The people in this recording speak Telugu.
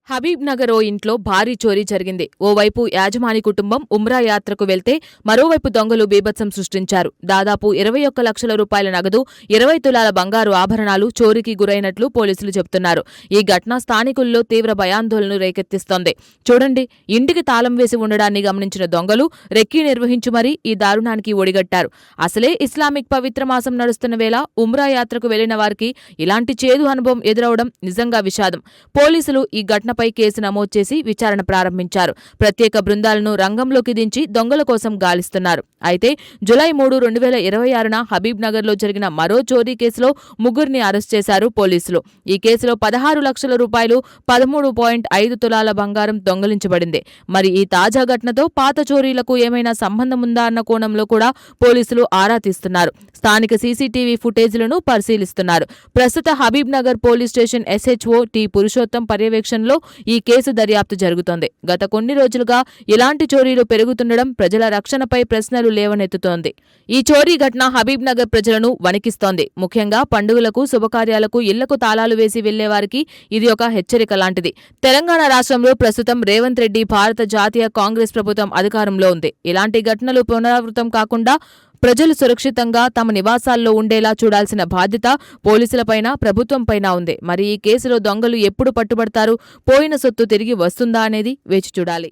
హబీబ్ నగర్ ఓ ఇంట్లో భారీ చోరీ జరిగింది. ఓవైపు యాజమాని కుటుంబం ఉమ్రా యాత్రకు వెళ్తే మరోవైపు దొంగలు బీభత్సం సృష్టించారు. దాదాపు 21 లక్షల రూపాయల నగదు, 20 తులాల బంగారు ఆభరణాలు చోరీకి గురైనట్లు పోలీసులు చెబుతున్నారు. ఈ ఘటన స్థానికుల్లో తీవ్ర భయాందోళనలు రేకెత్తిస్తోంది. చూడండి, ఇంటికి తాళం వేసి ఉండడాన్ని గమనించిన దొంగలు రెక్కీ నిర్వహించి మరీ ఈ దారుణానికి ఒడిగట్టారు. అసలే ఇస్లామిక్ పవిత్ర మాసం నడుస్తున్న వేళ ఉమ్రా యాత్రకు వెళ్లిన వారికి ఇలాంటి చేదు అనుభవం ఎదురవడం నిజంగా విషాదం. పోలీసులు ఈ ఘటనపై కేసు నమోదు చేసి విచారణ ప్రారంభించారు. ప్రత్యేక బృందాలను రంగంలోకి దించి దొంగల కోసం గాలిస్తున్నారు. అయితే జులై 3, 2026న హబీబ్ నగర్లో జరిగిన మరో చోరీ కేసులో ముగ్గురిని అరెస్ట్ చేశారు పోలీసులు. ఈ కేసులో 16 లక్షల రూపాయలు, 13.5 తులాల బంగారం దొంగిలించబడింది. మరి ఈ తాజా ఘటనతో పాత చోరీలకు ఏమైనా సంబంధం ఉందా అన్న కోణంలో కూడా పోలీసులు ఆరా తీస్తున్నారు. స్థానిక సీసీటీవీ ఫుటేజ్లను పరిశీలిస్తున్నారు. ప్రస్తుత Habib Nagar police station SHO T Purushottam పర్యవేక్షణలో ఈ కేసు దర్యాప్తు జరుగుతోంది. గత కొన్ని రోజులుగా ఇలాంటి చోరీలు పెరుగుతుండడం ప్రజల రక్షణపై ప్రశ్నలు లేవనెత్తుతోంది. ఈ చోరీ ఘటన హబీబ్ నగర్ ప్రజలను వణికిస్తోంది. ముఖ్యంగా పండుగలకు, శుభకార్యాలకు ఇళ్లకు తాళాలు వేసి వెళ్లేవారికి ఇది ఒక హెచ్చరిక లాంటిది. తెలంగాణ రాష్ట్రంలో ప్రస్తుతం రేవంత్ రెడ్డి భారత జాతీయ కాంగ్రెస్ ప్రభుత్వం అధికారంలో ఉంది. ఇలాంటి ఘటనలు పునరావృతం కాకుండా ప్రజలు సురక్షితంగా తమ నివాసాల్లో ఉండేలా చూడాల్సిన బాధ్యత పోలీసులపైన, ప్రభుత్వంపైన ఉంది. మరి ఈ కేసులో దొంగలు ఎప్పుడు పట్టుబడతారు, పోయిన సొత్తు తిరిగి వస్తుందా అనేది వేచి చూడాలి.